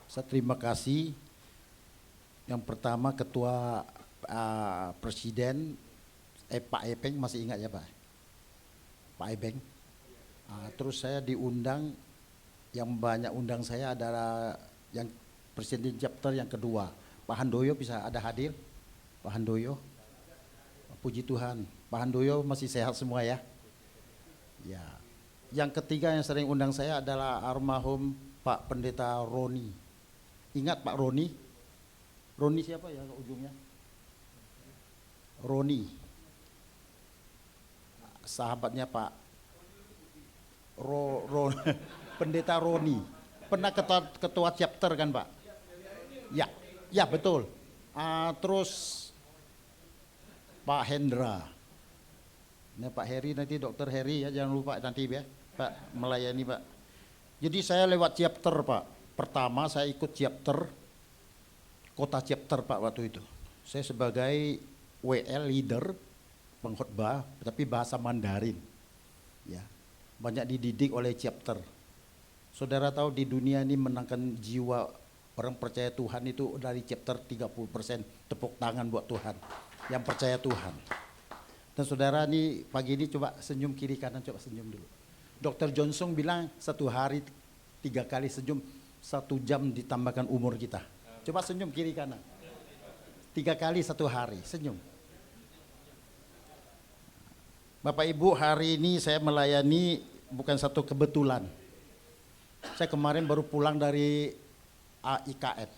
Saya terima kasih. Yang pertama Ketua Presiden Pak Epeng, masih ingat ya Pak? Pak Epeng. Terus saya diundang, yang banyak undang saya adalah yang Presiden chapter yang kedua, Pak Handoyo. Bisa ada hadir? Pak Handoyo. Puji Tuhan, Pak Handoyo masih sehat semua ya? Ya. Yang ketiga yang sering undang saya adalah almarhum Pak Pendeta Roni. Ingat Pak Roni? Roni siapa ya ujungnya? Roni. Sahabatnya Pak Pendeta Roni. Pernah ketua chapter kan Pak? Ya, ya betul. Terus Pak Hendra. Ini Pak Heri, nanti Dokter Heri ya, jangan lupa nanti ya Pak melayani Pak. Jadi saya lewat chapter Pak. Pertama saya ikut chapter, kota chapter Pak waktu itu. Saya sebagai WL leader, pengkhotbah, tapi bahasa Mandarin. Ya, banyak dididik oleh chapter. Saudara tahu di dunia ini menangkan jiwa orang percaya Tuhan itu dari chapter 30%. Tepuk tangan buat Tuhan yang percaya Tuhan. Dan saudara nih pagi ini coba senyum kiri kanan, coba senyum dulu. Dr. Johnson bilang 1 hari 3 kali senyum, 1 jam ditambahkan umur kita. Coba senyum kiri kanan. 3 kali 1 hari, senyum. Bapak Ibu, hari ini saya melayani bukan satu kebetulan. Saya kemarin baru pulang dari IKN.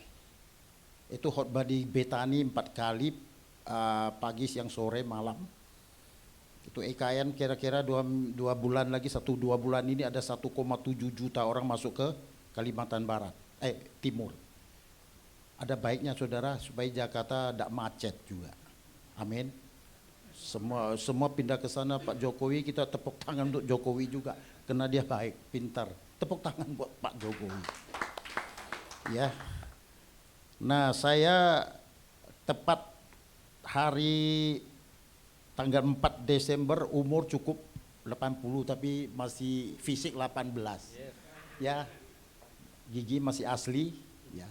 Itu khotbah di Betani 4 kali, pagi, siang, sore, malam. Itu IKN kira-kira 2 bulan lagi, 1-2 bulan ini ada 1,7 juta orang masuk ke Kalimantan Barat, Timur. Ada baiknya saudara supaya Jakarta tidak macet juga. Amin. Semua pindah ke sana. Pak Jokowi, kita tepuk tangan untuk Jokowi juga, karena dia baik, pintar. Tepuk tangan buat Pak Jokowi. Ya. Nah, saya tepat hari tanggal 4 Desember, umur cukup 80 tapi masih fisik 18. Ya. Gigi masih asli, ya.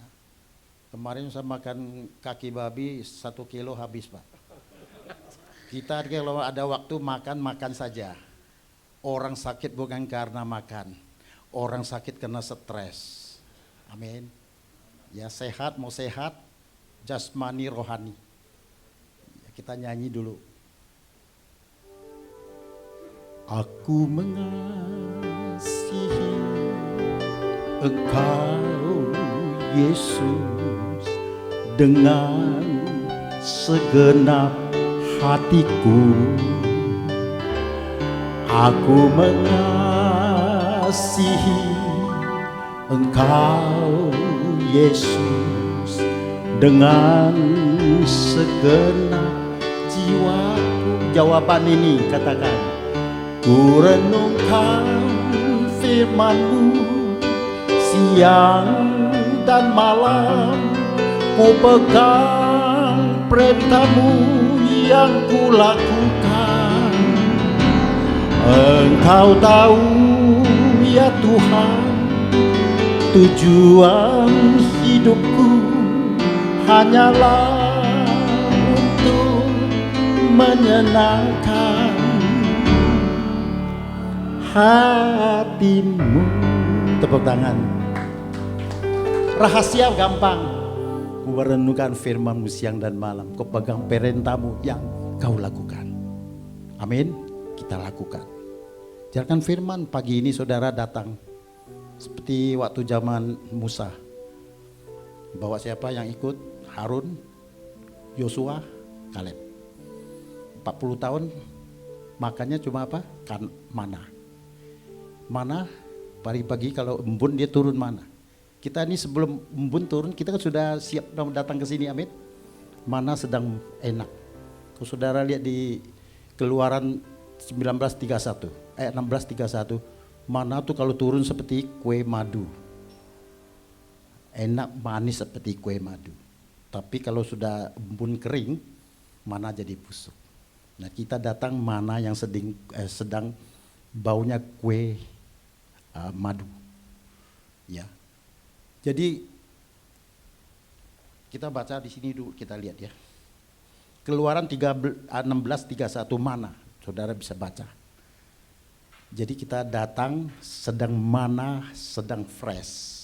Kemarin saya makan kaki babi 1 kilo habis Pak. Kita kalau ada waktu makan saja. Orang sakit bukan karena makan, orang sakit karena stres. Amin. Ya, sehat mau sehat, jasmani rohani. Ya, kita nyanyi dulu. Aku mengasihi Engkau Yesus dengan segenap hatiku. Aku mengasihi Engkau Yesus dengan segenap jiwaku. Jawaban ini katakan, ku renungkan firman-Mu siang dan malam, ku pegang perintah-Mu yang ku lakukan. Engkau tahu ya Tuhan, tujuan hidupku hanyalah untuk menyenangkan hati-Mu. Tepuk tangan. Rahasia gampang. Ku merenungkan firman-Mu siang dan malam, ku pegang perintah-Mu yang Kau lakukan. Amin. Kita lakukan. Jalankan firman. Pagi ini saudara datang seperti waktu zaman Musa. Bawa siapa yang ikut? Harun, Yosua, Kaleb. 40 tahun makannya cuma apa? Kan mana. Mana pagi-pagi kalau embun dia turun mana. Kita ini sebelum embun turun kita kan sudah siap datang ke sini, amin. Mana sedang enak. Kalau saudara lihat di Keluaran 16:31, mana tuh kalau turun seperti kue madu. Enak manis seperti kue madu. Tapi kalau sudah embun kering, mana jadi busuk. Nah, kita datang mana yang sedang baunya kue madu. Ya. Jadi kita baca di sini dulu, kita lihat ya. Keluaran 16:31 mana, saudara bisa baca. Jadi kita datang sedang mana, sedang fresh.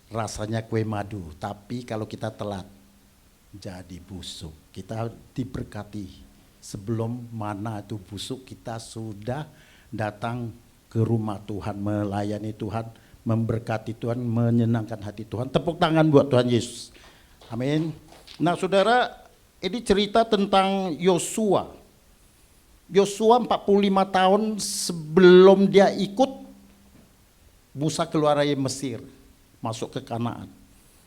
Rasanya kue madu, tapi kalau kita telat jadi busuk. Kita diberkati sebelum mana itu busuk, kita sudah datang ke rumah Tuhan, melayani Tuhan, memberkati Tuhan, menyenangkan hati Tuhan. Tepuk tangan buat Tuhan Yesus. Amin. Nah saudara, ini cerita tentang Yosua. Yosua 45 tahun sebelum dia ikut Musa keluar dari Mesir, masuk ke Kanaan.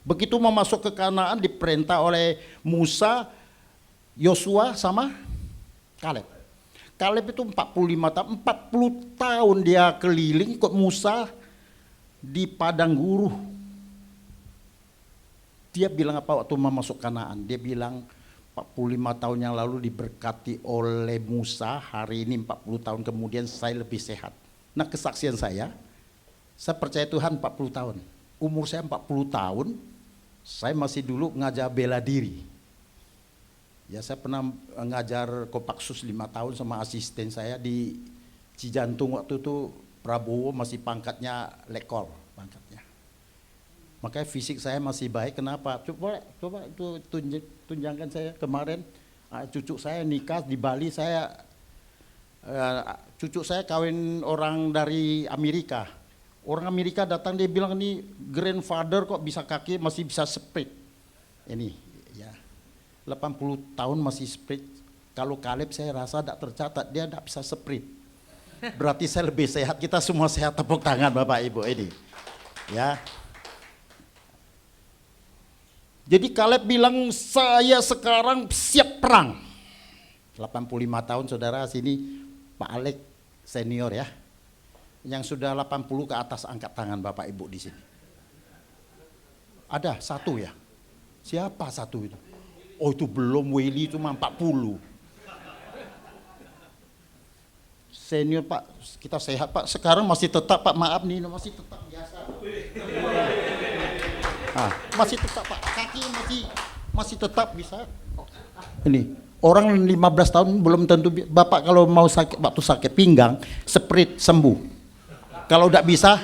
Begitu mau masuk ke Kanaan diperintah oleh Musa, Yosua sama Kaleb. Kaleb itu 45 tahun, 40 tahun dia keliling ikut Musa di padang gurun. Dia bilang apa waktu mau masuk Kanaan? Dia bilang 45 tahun yang lalu diberkati oleh Musa, hari ini 40 tahun kemudian saya lebih sehat. Nah kesaksian saya percaya Tuhan 40 tahun. Umur saya 40 tahun, saya masih dulu ngajar bela diri. Ya saya pernah ngajar Kopassus 5 tahun sama asisten saya di Cijantung waktu itu Prabowo masih pangkatnya lekol pangkatnya. Makanya fisik saya masih baik. Kenapa? Coba itu tunjangkan saya kemarin cucu saya nikah di Bali. Cucu saya kawin orang dari Amerika. Orang Amerika datang dia bilang ini grandfather kok bisa kaki masih bisa sprint. Ini ya 80 tahun masih sprint. Kalau Kaleb saya rasa tidak tercatat dia tidak bisa sprint. Berarti saya lebih sehat. Kita semua sehat, tepuk tangan Bapak Ibu ini. Ya. Jadi Kaleb bilang saya sekarang siap perang. 85 tahun saudara sini Pak Alek senior ya. Yang sudah 80 ke atas angkat tangan Bapak Ibu di sini. Ada satu ya. Siapa satu itu? Oh itu belum, Willy cuma 40. Senior Pak, kita sehat Pak. Sekarang masih tetap Pak, maaf nih masih tetap biasa. Masih tetap Pak, kaki masih tetap bisa. Ini orang 15 tahun belum tentu. Bapak kalau mau sakit, waktu sakit pinggang, sprint sembuh. Kalau tidak bisa,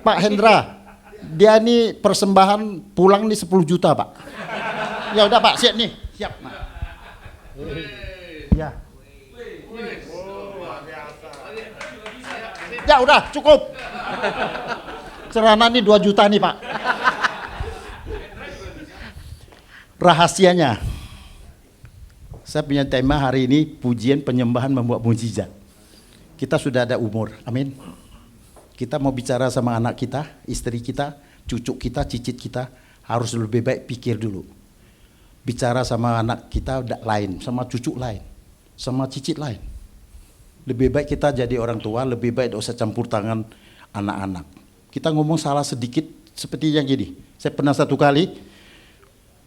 Pak Hendra, dia ini persembahan pulang nih 10 juta Pak. Ya udah Pak, siap nih, siap. Nah. Ya. Ya udah cukup. Celana nih 2 juta nih Pak. Rahasianya. Saya punya tema hari ini pujian penyembahan membuat mukjizat. Kita sudah ada umur, amin. Kita mau bicara sama anak kita, istri kita, cucu kita, cicit kita, harus lebih baik pikir dulu. Bicara sama anak kita lain, sama cucu lain, sama cicit lain. Lebih baik kita jadi orang tua, lebih baik tidak usah campur tangan anak-anak. Kita ngomong salah sedikit seperti yang gini. Saya pernah satu kali,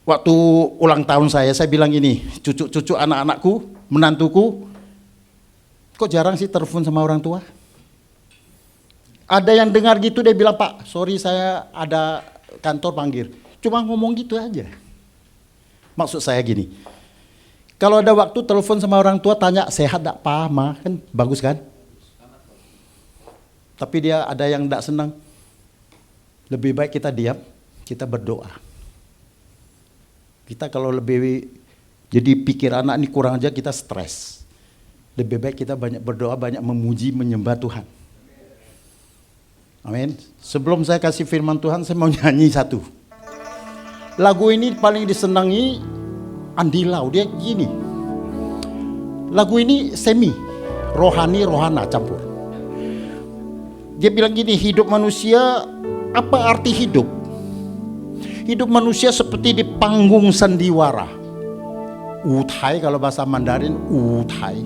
waktu ulang tahun saya bilang gini, cucu-cucu anak-anakku, menantuku, kok jarang sih telepon sama orang tua? Ada yang dengar gitu, dia bilang, Pak, sorry saya ada kantor panggil. Cuma ngomong gitu aja. Maksud saya gini, kalau ada waktu telepon sama orang tua tanya sehat enggak Pak, Ma, kan bagus kan? Tapi dia ada yang enggak senang. Lebih baik kita diam, kita berdoa. Kita kalau lebih jadi pikir anak ini kurang aja kita stres. Lebih baik kita banyak berdoa, banyak memuji, menyembah Tuhan. Amin. Sebelum saya kasih firman Tuhan, saya mau nyanyi satu. Lagu ini paling disenangi Andi Lau, dia gini. Lagu ini semi, rohani, rohana campur. Dia bilang gini, hidup manusia, apa arti hidup? Hidup manusia seperti di panggung sandiwara. Utai kalau bahasa Mandarin, utai.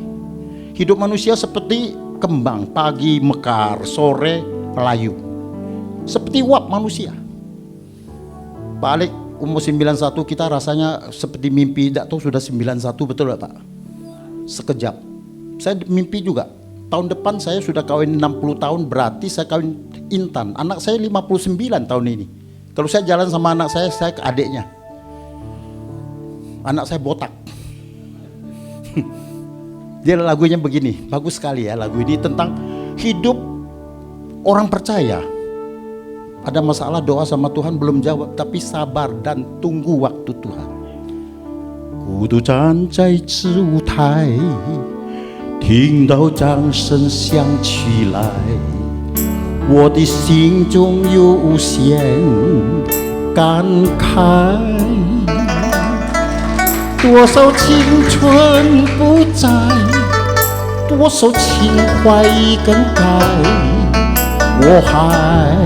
Hidup manusia seperti kembang, pagi mekar, sore layu. Seperti uap manusia. Balik umur 91 kita rasanya seperti mimpi, tidak tahu sudah 91 betul gak Pak? Sekejap. Saya mimpi juga. tahun depan saya sudah kawin 60 tahun, berarti saya kawin Intan. Anak saya 59 tahun ini. Kalau saya jalan sama anak saya ke adiknya. Anak saya botak. Dia lagunya begini, bagus sekali ya lagu ini tentang hidup orang percaya. Ada masalah, doa sama Tuhan belum jawab, tapi sabar dan tunggu waktu Tuhan. 孤独站在子舞台，听到掌声响起来，我的心中有无限感慨。多少青春不在，多少情怀已更改，我还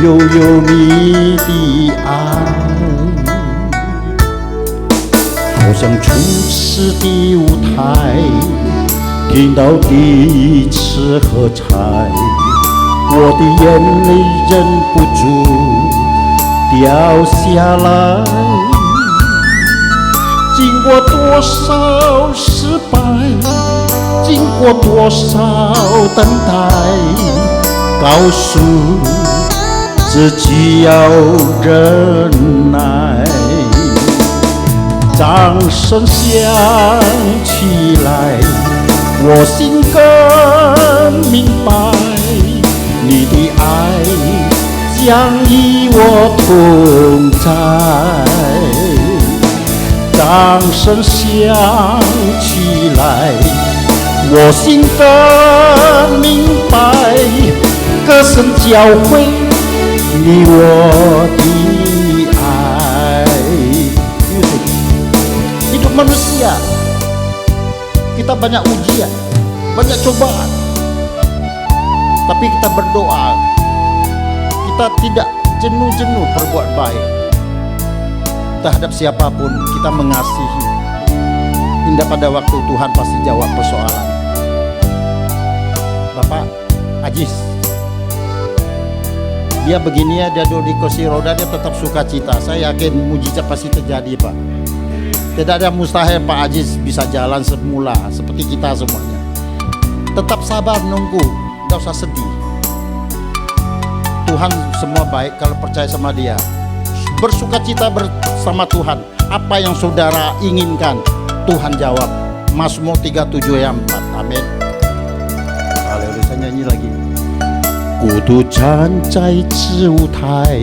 拥有你的爱。好像初次的舞台，听到第一次喝彩，我的眼泪忍不住掉下来。经过多少失败，经过多少等待，告诉自己要忍耐。掌声响起来，我心更明白，你的爱将与我同在。掌声响起来，我心更明白，歌声教会你我的爱。Hidup manusia, kita banyak ujian, banyak cobaan, tapi kita berdoa, kita tidak jenuh-jenuh berbuat baik terhadap siapapun. Kita mengasihi, hingga pada waktu Tuhan pasti jawab persoalan. Bapak Ajis, dia begini ya, dia duduk di kursi roda, dia tetap sukacita. Saya yakin mujizat pasti terjadi, Pak. Tidak ada mustahil Pak Ajis bisa jalan semula seperti kita semuanya. Tetap sabar nunggu, gak usah sedih. Tuhan semua baik kalau percaya sama Dia. Bersukacita bersama Tuhan. Apa yang saudara inginkan, Tuhan jawab. Mazmur 37 ayat 4. Amin. Haleluya, saya nyanyi lagi. 孤独站在子舞台，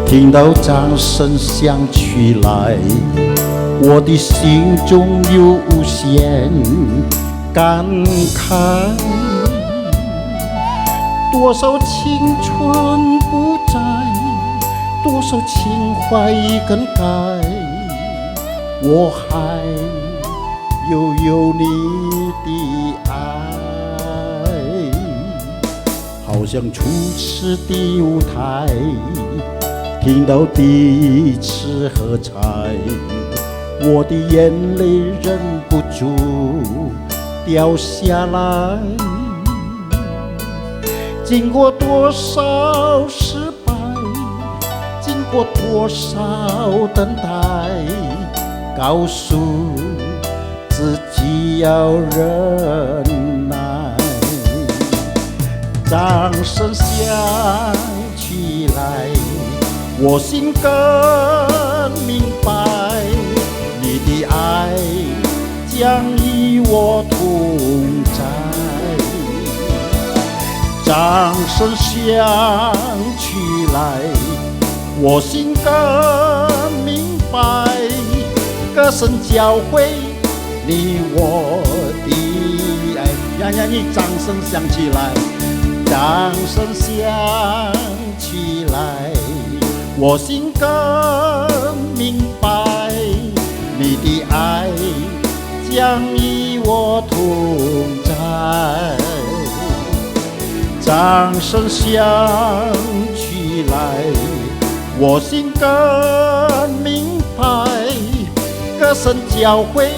听到掌声响起来，我的心中有无限感慨。多少青春不在，多少情怀已更改，我还拥有你的爱。好像初次的舞台，听到第一次喝彩，我的眼泪忍不住掉下来。经过多少失败，经过多少等待，告诉自己要忍耐。掌声响起来，我心更明白，你的爱将与我同在。掌声响起来，我心更明白，歌声教会你我的爱。呀，你掌声响起来，掌声响起来，我心更明白，你的爱将与我同在。掌声响起来，我心更明白，歌声教会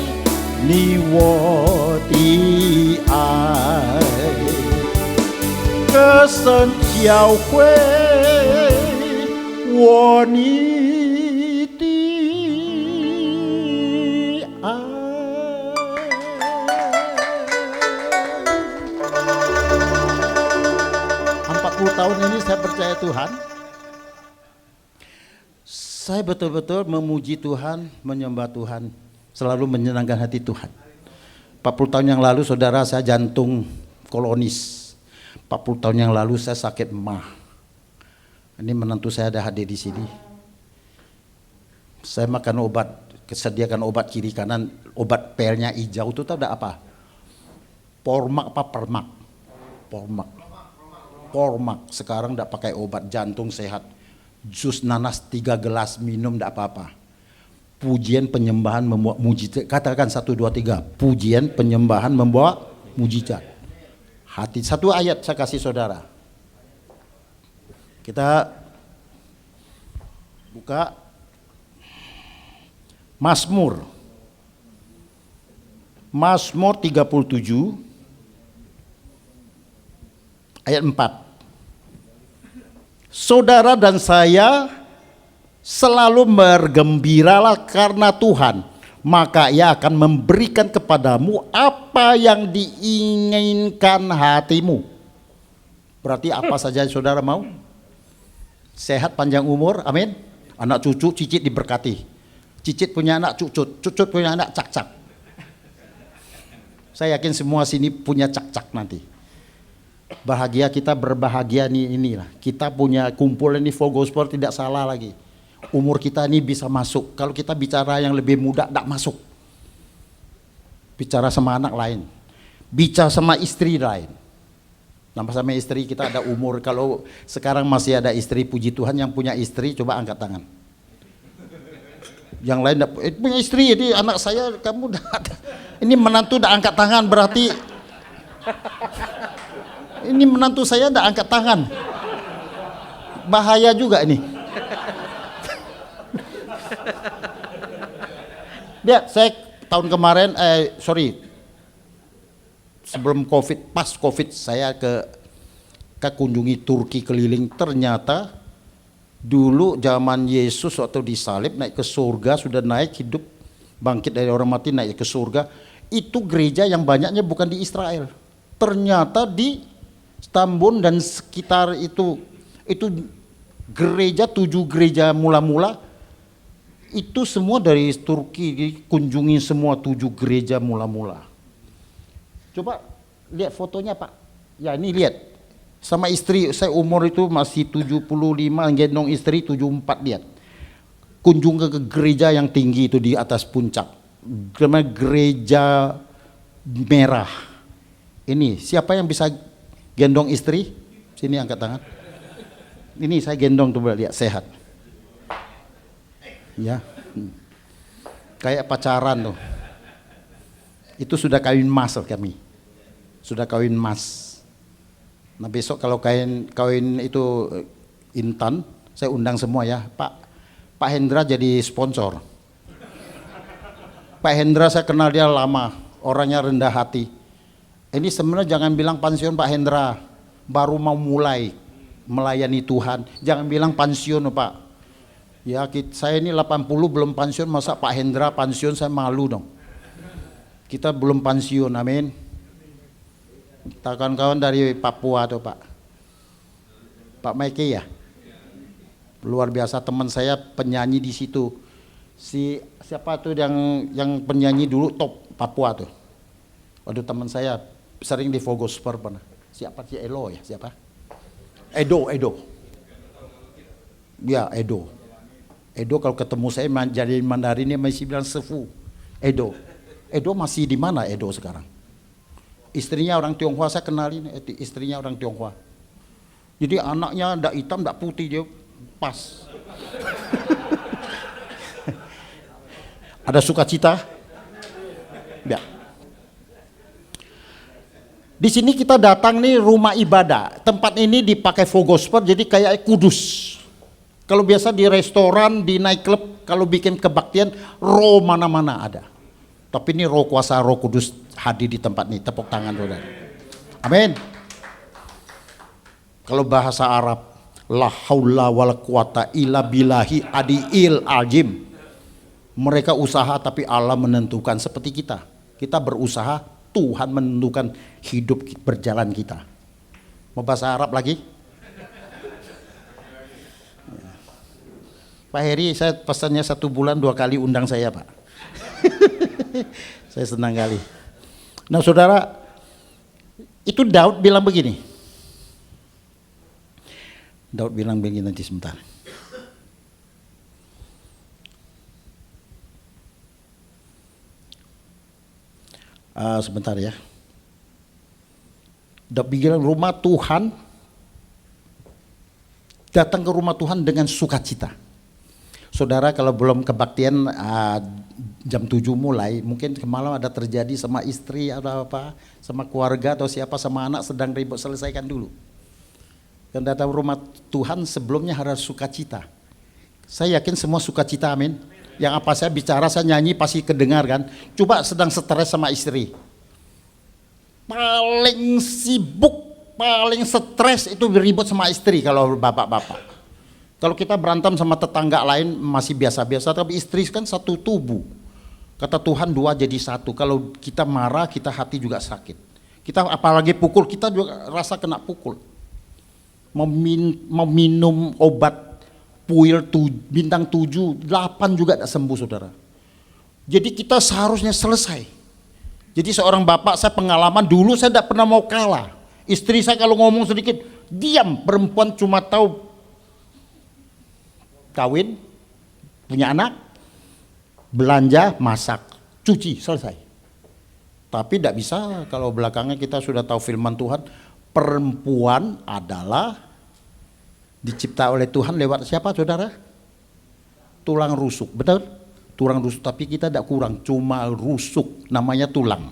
你我的爱，歌声教会我你的爱。40 tahun ini saya percaya Tuhan. Saya betul-betul memuji Tuhan, menyembah Tuhan, selalu menyenangkan hati Tuhan. 40 tahun yang lalu saudara saya jantung kolonis. 40 tahun yang lalu saya sakit mah. Ini menantu saya ada hadir di sini. Saya makan obat, kesediakan obat kiri kanan, obat pelnya hijau itu tahu ada apa? Pormak apa permak? Pormak. Sekarang tidak pakai obat, jantung sehat. Jus nanas 3 gelas minum tidak apa-apa. Pujian penyembahan membawa mujizat. Katakan 1, 2, 3. Pujian penyembahan membawa mujizat. Hati, satu ayat saya kasih saudara. Kita buka Mazmur 37 ayat 4. Saudara dan saya selalu bergembiralah karena Tuhan, maka Ia akan memberikan kepadamu apa yang diinginkan hatimu. Berarti apa saja saudara mau? Sehat, panjang umur, amin. Anak cucu, cicit diberkati. Cicit punya anak cucut, cucut punya anak cak-cak. Saya yakin semua sini punya cak-cak nanti. Bahagia, kita berbahagia inilah. Kita punya kumpul ini full gospel, tidak salah lagi. Umur kita ini bisa masuk. Kalau kita bicara yang lebih muda, tidak masuk. Bicara sama anak lain. Bicara sama istri lain. Nama sama istri kita ada umur. Kalau sekarang masih ada istri, puji Tuhan yang punya istri, coba angkat tangan. Yang lain punya istri, jadi anak saya kamu udah ada. Ini menantu udah angkat tangan, berarti ini menantu saya udah angkat tangan. Bahaya juga ini. Dia saya tahun kemarin sebelum Covid, pas Covid saya ke kunjungi Turki keliling. Ternyata dulu zaman Yesus waktu disalib naik ke surga, sudah naik hidup bangkit dari orang mati naik ke surga, itu gereja yang banyaknya bukan di Israel, ternyata di Stambul dan sekitar itu gereja, 7 gereja mula-mula itu semua dari Turki. Kunjungi semua 7 gereja mula-mula. Coba lihat fotonya Pak. Ya ini lihat. Sama istri, saya umur itu masih 75, gendong istri 74, lihat. Kunjung ke gereja yang tinggi itu di atas puncak. Namanya gereja merah. Ini siapa yang bisa gendong istri? Sini angkat tangan. Ini saya gendong tuh, lihat sehat. Ya. Kayak pacaran tuh. Itu sudah kawin mas kami. Sudah kawin mas. Nah besok kalau kawin itu Intan, saya undang semua ya. Pak Hendra jadi sponsor. Pak Hendra saya kenal dia lama, orangnya rendah hati. Ini sebenarnya jangan bilang pensiun Pak Hendra, baru mau mulai melayani Tuhan. Jangan bilang pensiun Pak. Ya saya ini 80 belum pensiun, masa Pak Hendra pensiun, saya malu dong. Kita belum pensiun, amin. Kawan-kawan dari Papua tuh Pak Maike ya. Luar biasa, teman saya penyanyi di situ. Siapa tuh yang penyanyi dulu top Papua tuh. Waduh teman saya sering di Fogosper pernah. Siapa sih Elo ya? Siapa? Edo. Ya Edo kalau ketemu saya jadi Mandarin dia masih bilang sefu. Edo masih di mana Edo sekarang? Istrinya orang Tionghoa, saya kenalin istrinya orang Tionghoa. Jadi anaknya ndak hitam ndak putih, dia pas. Ada sukacita? Ya. Di sini kita datang nih rumah ibadah. Tempat ini dipakai Fogosper jadi kayak kudus. Kalau biasa di restoran, di nightclub, kalau bikin kebaktian, roh mana-mana ada. Tapi ini roh kuasa roh kudus hadir di tempat ini. Tepuk tangan saudara. Amin. Kalau bahasa Arab, la haula wala quwata illa billahi adil azim. Mereka usaha tapi Allah menentukan, seperti kita. Kita berusaha, Tuhan menentukan hidup berjalan kita. Mau bahasa Arab lagi? Pak Heri, saya pesannya 1 bulan 2 kali undang saya, Pak. Saya senang kali. Nah saudara, itu Daud bilang begini. Daud bilang begini, nanti sebentar. Sebentar ya. Daud bilang rumah Tuhan, datang ke rumah Tuhan dengan sukacita. Saudara kalau belum kebaktian jam 7 mulai, mungkin malam ada terjadi sama istri atau apa, sama keluarga atau siapa, sama anak sedang ribut, selesaikan dulu. Dan datang rumah Tuhan sebelumnya harus sukacita. Saya yakin semua sukacita, amin. Yang apa saya bicara, saya nyanyi pasti kedengar kan. Coba sedang stres sama istri. Paling sibuk, paling stres itu ribut sama istri kalau bapak-bapak. Kalau kita berantem sama tetangga lain masih biasa-biasa, tapi istri kan satu tubuh. Kata Tuhan 2 jadi 1. Kalau kita marah, kita hati juga sakit. Kita apalagi pukul, kita juga rasa kena pukul. Mau minum obat puil bintang 7, 8 juga tidak sembuh saudara. Jadi kita seharusnya selesai. Jadi seorang bapak, saya pengalaman dulu saya tidak pernah mau kalah. Istri saya kalau ngomong sedikit, diam. Perempuan cuma tahu kawin, punya anak, belanja, masak, cuci, selesai. Tapi tidak bisa kalau belakangnya kita sudah tahu firman Tuhan, perempuan adalah dicipta oleh Tuhan lewat siapa saudara? Tulang rusuk, betul? Tulang rusuk, tapi kita tidak kurang, cuma rusuk, namanya tulang.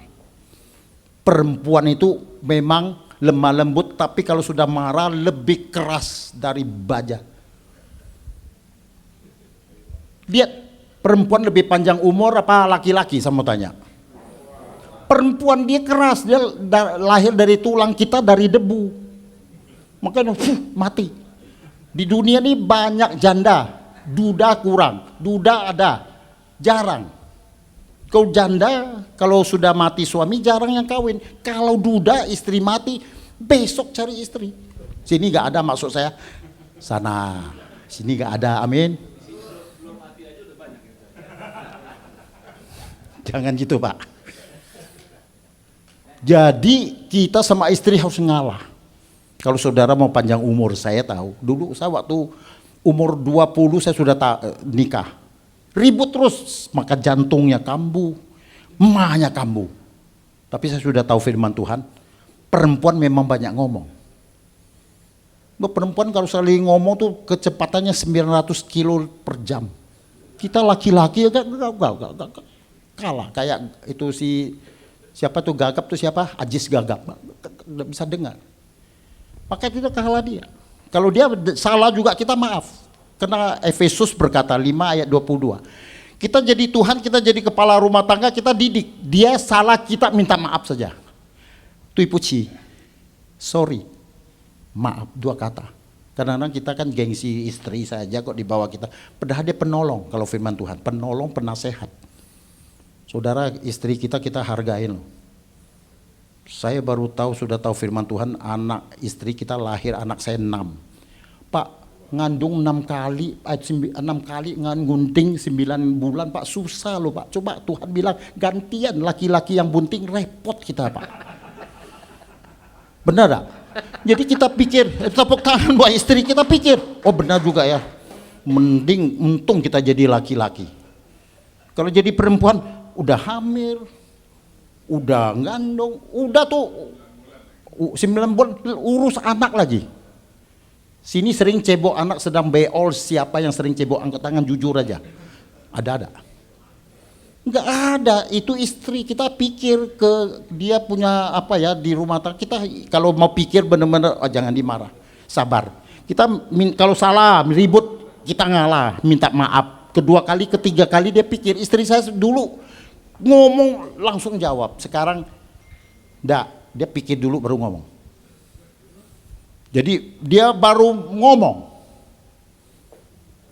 Perempuan itu memang lemah lembut, tapi kalau sudah marah lebih keras dari baja. Lihat, perempuan lebih panjang umur apa laki-laki, saya mau tanya. Perempuan dia keras, dia lahir dari tulang, kita dari debu. Makanya mati. Di dunia ini banyak janda, duda kurang, duda ada, jarang. Kalau janda, kalau sudah mati suami jarang yang kawin. Kalau duda istri mati, besok cari istri. Sini gak ada maksud saya, sana, sini gak ada, amin. Jangan gitu Pak. Jadi kita sama istri harus ngalah. Kalau saudara mau panjang umur, saya tahu. Dulu saya waktu umur 20 saya sudah nikah. Ribut terus, maka jantungnya kambuh, emahnya kambuh. Tapi saya sudah tahu firman Tuhan, perempuan memang banyak ngomong. Perempuan kalau saling ngomong tuh kecepatannya 900 kilo per jam. Kita laki-laki gak kalah, kayak itu siapa tuh Gagap tuh siapa? Ajis Gagap, nggak bisa dengar. Maka kita kalah dia. Kalau dia salah juga kita maaf. Karena Efesus berkata 5 ayat 22. Kita jadi Tuhan, kita jadi kepala rumah tangga, kita didik. Dia salah, kita minta maaf saja. Tui puji, sorry, maaf, 2 kata. Kadang-kadang kita kan gengsi istri saja kok di bawah kita. Padahal dia penolong kalau firman Tuhan, penolong, penasehat. Saudara, istri kita hargain loh. Saya baru tahu, sudah tahu firman Tuhan, anak istri kita lahir, anak saya 6. Pak, ngandung 6 kali, 6 kali ngunting 9 bulan Pak, susah loh Pak. Coba Tuhan bilang gantian laki-laki yang bunting, repot kita Pak. Benar gak? Jadi kita pikir, tepuk tangan buat istri, kita pikir, oh benar juga ya. Mending untung kita jadi laki-laki. Kalau jadi perempuan, udah hamil, udah ngandung, udah tuh 9 bulan urus anak lagi. Sini sering cebok anak sedang beol, siapa yang sering cebok, angkat tangan jujur aja. Ada? Enggak ada, itu istri. Kita pikir ke dia punya apa ya di rumah tangga. Kita kalau mau pikir benar-benar, oh, jangan dimarah, sabar. Kita kalau salah ribut, kita ngalah, minta maaf. Kedua kali, ketiga kali dia pikir. Istri saya dulu ngomong langsung jawab, sekarang enggak, dia pikir dulu baru ngomong. Jadi dia baru ngomong,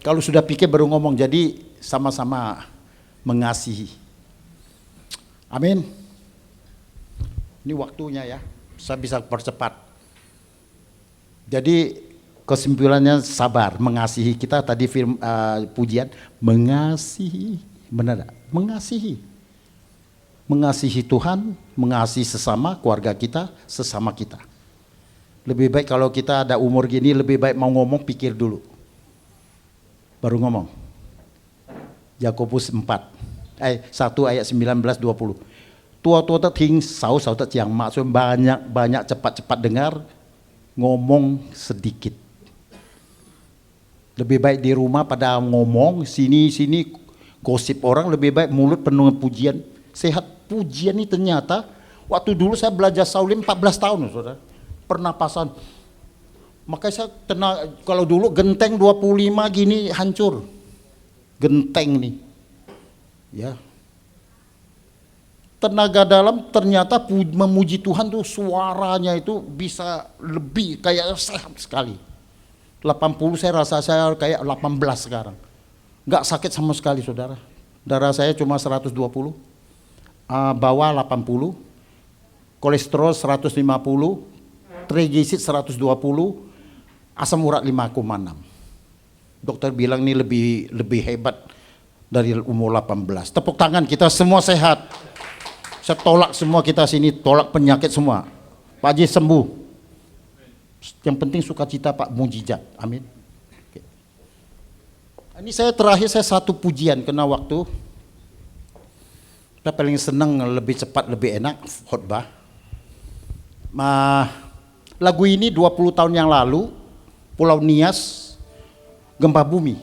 kalau sudah pikir baru ngomong. Jadi sama-sama mengasihi, amin. Ini waktunya ya, saya bisa percepat. Jadi Kesimpulannya sabar, mengasihi. Kita tadi pujian mengasihi, benar tak? Mengasihi. Mengasihi Tuhan, mengasihi sesama, keluarga kita, sesama kita. Lebih baik kalau kita ada umur gini, lebih baik mau ngomong pikir dulu. Baru ngomong. Yakobus 1 ayat 19-20. Tua-tua ting sau yang maksud banyak cepat-cepat dengar, ngomong sedikit. Lebih baik di rumah pada ngomong sini gosip orang, lebih baik mulut penuh pujian. Sehat pujian ini ternyata waktu dulu saya belajar Saulim 14 tahun, saudara. Pernapasan. Makanya saya kalau dulu genteng 25 gini hancur. Genteng nih. Ya. Tenaga dalam ternyata memuji Tuhan tuh suaranya itu bisa lebih kayak sehat sekali. 80 saya rasa saya kayak 18 sekarang. Nggak sakit sama sekali, saudara. Darah saya cuma 120, bawah 80, kolesterol 150, trigliserid 120, asam urat 5,6. Dokter bilang ini lebih hebat dari umur 18. Tepuk tangan, kita semua sehat. Saya tolak semua kita sini, tolak penyakit semua. Pak Haji sembuh. Yang penting sukacita Pak, mujizat. Amin. Oke. Ini saya terakhir satu pujian kena waktu. Saya paling senang lebih cepat lebih enak khotbah. Lagu ini 20 tahun yang lalu, Pulau Nias, gempa bumi.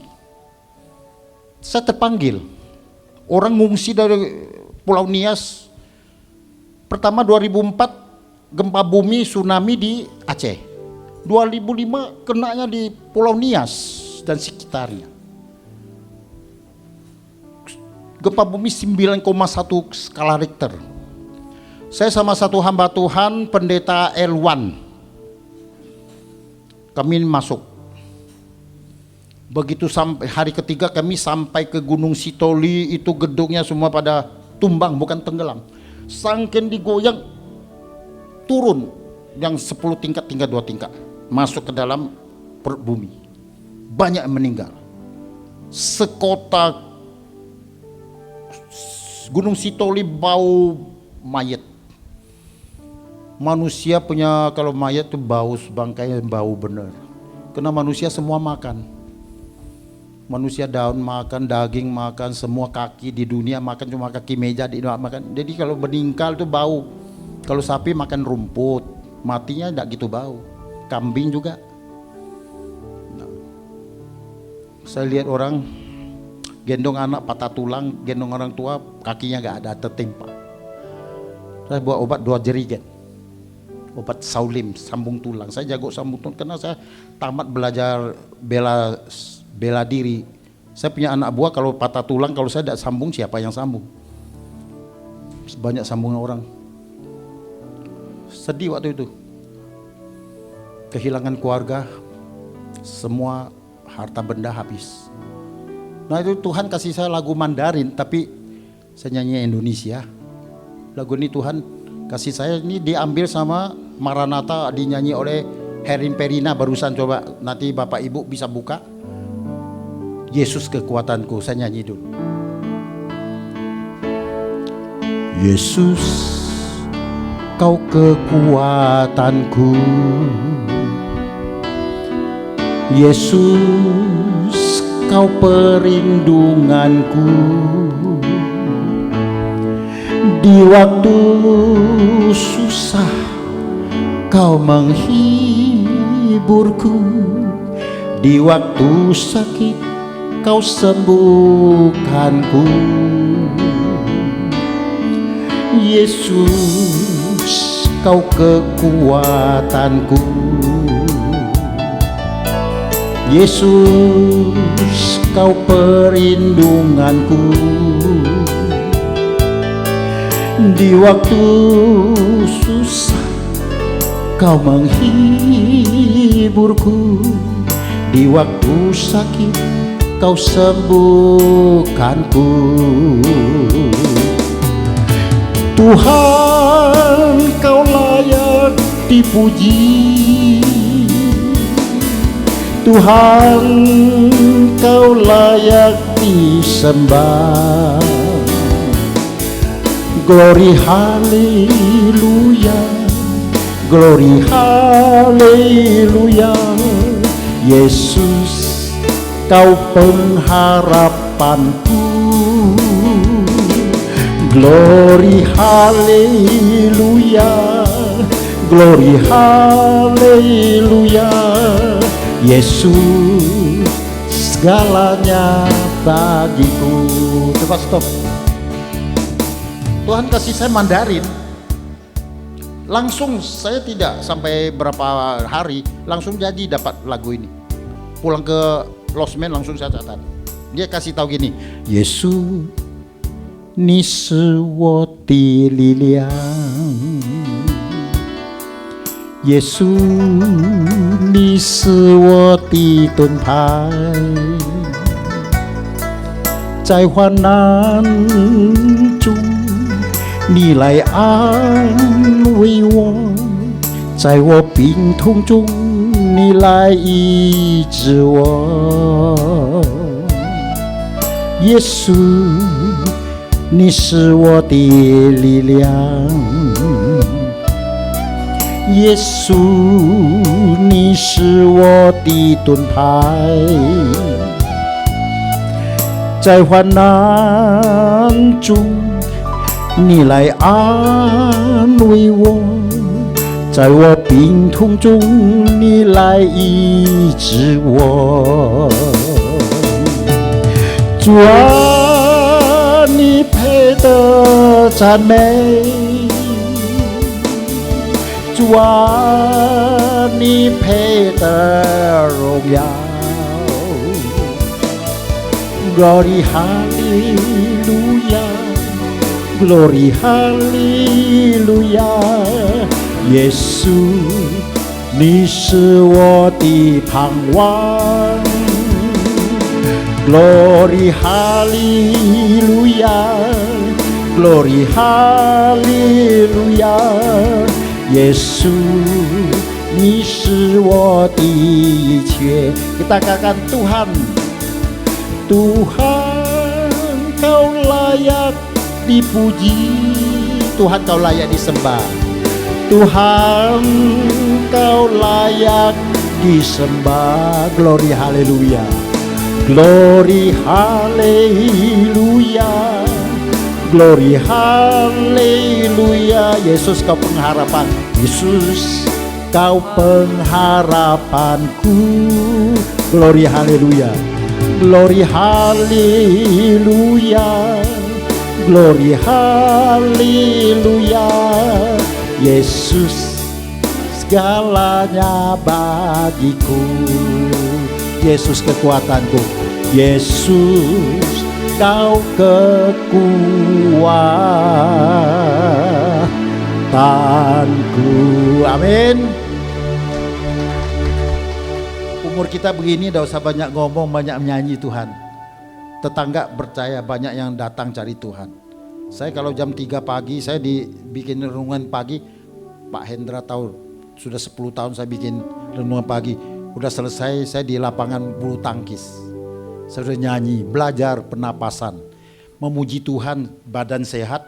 Saya terpanggil. Orang ngungsi dari Pulau Nias. Pertama 2004 gempa bumi tsunami di Aceh. 2005 kenanya di Pulau Nias dan sekitarnya. Gempa bumi 9,1 skala Richter. Saya sama satu hamba Tuhan, pendeta Elwan. Kami masuk. Begitu sampai hari ketiga kami sampai ke Gunung Sitoli, itu gedungnya semua pada tumbang, bukan tenggelam. Sangken digoyang, turun yang 10 tingkat tinggal 2 tingkat, masuk ke dalam perut bumi. Banyak yang meninggal. Sekota Gunung Sitoli bau mayat. Manusia punya, kalau mayat itu bau, bangkainya bau benar. Karena manusia semua makan. Manusia daun makan, daging makan, semua kaki di dunia makan, cuma kaki meja di makan. Jadi kalau meninggal itu bau. Kalau sapi makan rumput, matinya tidak gitu bau. Kambing juga. Nah, saya lihat orang gendong anak patah tulang, gendong orang tua kakinya nggak ada, tertimpa. Saya buat obat 2 jerigen, obat Saulim, sambung tulang. Saya jago sambung tulang karena saya tamat belajar bela diri. Saya punya anak buah, kalau patah tulang, kalau saya tidak sambung, siapa yang sambung? Banyak sambungan orang. Sedih waktu itu. Kehilangan keluarga, semua harta benda habis. Nah itu Tuhan kasih saya lagu Mandarin, tapi saya nyanyi Indonesia. Lagu ini Tuhan kasih saya, ini diambil sama Maranatha, dinyanyi oleh Herin Perina barusan. Coba nanti Bapak Ibu bisa buka. Yesus kekuatanku, saya nyanyi dulu. Yesus, kau kekuatanku. Yesus, kau perlindunganku. Di waktu susah, kau menghiburku. Di waktu sakit, kau sembuhkanku. Yesus, kau kekuatanku. Yesus, kau perlindunganku. Di waktu susah, kau menghiburku. Di waktu sakit, kau sembuhkanku. Tuhan, kau layak dipuji. Tuhan, Kau layak disembah. Glory haleluya, glory haleluya. Yesus, Kau pengharapanku. Glory haleluya, glory haleluya. Yesus, segalanya bagiku. Coba stop. Tuhan kasih saya Mandarin. Langsung saya tidak sampai berapa hari langsung jadi dapat lagu ini. Pulang ke Losmen langsung saya catat. Dia kasih tahu gini, Yesus你是我的力量，耶稣，你是我的盾牌，在患难中，你来安慰我，在我病痛中，你来医治我，耶稣。你是我的力量，耶稣，你是我的盾牌，在患难中，你来安慰我，在我病痛中，你来医治我，主啊，你配得赞美，主啊，你配得荣耀。Glory Hallelujah, Glory Hallelujah， 耶稣，你是我的盼望。Glory Hallelujah, Glory Hallelujah， 耶稣，你是我的一切。Kita katakan Tuhan, Kau layak dipuji, Tuhan Kau layak disembah, Tuhan Kau layak disembah. Glory Hallelujah, Glory Hallelujah, Glory Hallelujah. Yesus Kau pengharapan, Yesus Kau pengharapanku. Glory Hallelujah, Glory Hallelujah, Glory Hallelujah. Yesus segalanya bagiku, Yesus kekuatanku, Yesus Kau kekuatanku. Amin. Umur kita begini, tidak usah banyak ngomong, banyak menyanyi Tuhan. Tetangga percaya banyak yang datang cari Tuhan. Saya kalau jam 3 pagi, saya dibikin renungan pagi. Pak Hendra tahu, sudah 10 tahun saya bikin renungan pagi. Udah selesai, saya di lapangan bulu tangkis. Saya sudah nyanyi, belajar penapasan. Memuji Tuhan, badan sehat,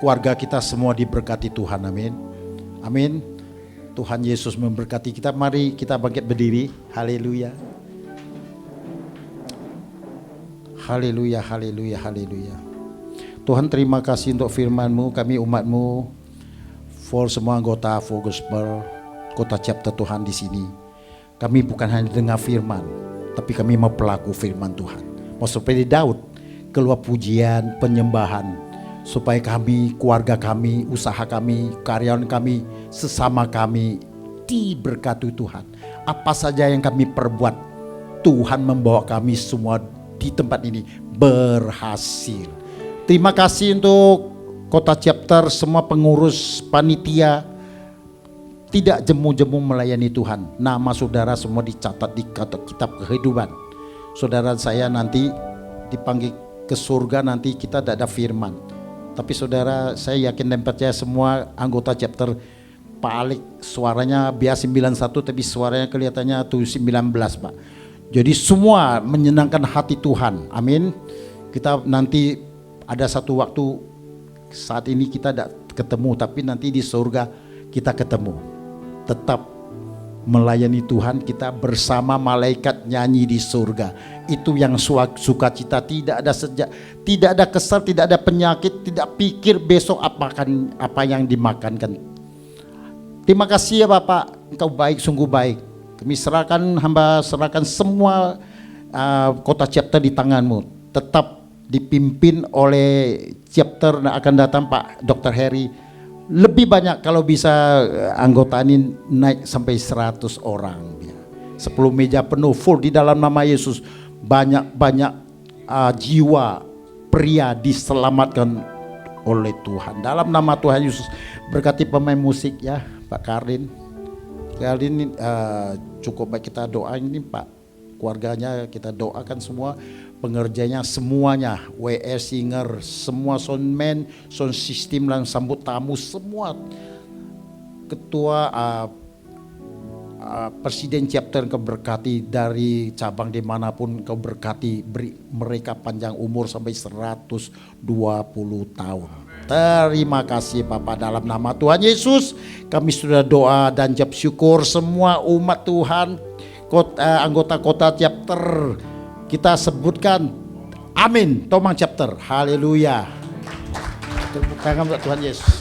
keluarga kita semua diberkati Tuhan, amin. Amin. Tuhan Yesus memberkati kita. Mari kita bangkit berdiri. Haleluya. Haleluya, haleluya, haleluya. Tuhan, terima kasih untuk firman-Mu, kami umat-Mu, for semua anggota For Gospel Kota Chapter Tuhan di sini. Kami bukan hanya dengar firman, tapi kami mau pelaku firman Tuhan. Mau seperti Daud, keluar pujian, penyembahan, supaya kami, keluarga kami, usaha kami, karyawan kami, sesama kami diberkati Tuhan. Apa saja yang kami perbuat, Tuhan membawa kami semua di tempat ini berhasil. Terima kasih untuk Kota Chapter, semua pengurus, panitia, tidak jemu-jemu melayani Tuhan. Nama saudara semua dicatat di kitab kehidupan. Saudara saya nanti dipanggil ke surga, nanti kita tidak ada firman. Tapi saudara, saya yakin dan percaya semua anggota chapter, Pak Alik suaranya biasa 91 tapi suaranya kelihatannya tuh 19 Pak. Jadi semua menyenangkan hati Tuhan. Amin. Kita nanti ada satu waktu, saat ini kita tidak ketemu, tapi nanti di surga kita ketemu. Tetap melayani Tuhan, kita bersama malaikat nyanyi di surga. Itu yang sukacita, tidak ada kesal, tidak ada penyakit, tidak pikir besok apa yang dimakankan. Terima kasih ya Bapak, Engkau baik, sungguh baik. Kami hamba serahkan semua kota chapter di tanganmu. Tetap dipimpin oleh chapter yang akan datang Pak Dr. Heri. Lebih banyak kalau bisa anggota ini naik sampai 100 orang. 10 meja penuh full di dalam nama Yesus. Banyak jiwa pria diselamatkan oleh Tuhan. Dalam nama Tuhan Yesus, berkati pemain musik ya Pak Kardin. Kardin cukup baik kita doain ini Pak. Keluarganya kita doakan semua. Pengerjanya semuanya, WS singer, semua soundman, sound system dan sambut tamu semua, ketua presiden chapter Engkau berkati dari cabang dimanapun Engkau berkati, beri mereka panjang umur sampai 120 tahun. Terima kasih Bapak, dalam nama Tuhan Yesus kami sudah doa dan jawab syukur. Semua umat Tuhan, anggota kota chapter kita sebutkan amin, Tomang chapter, haleluya. Tepuk tangan buat Tuhan Yesus.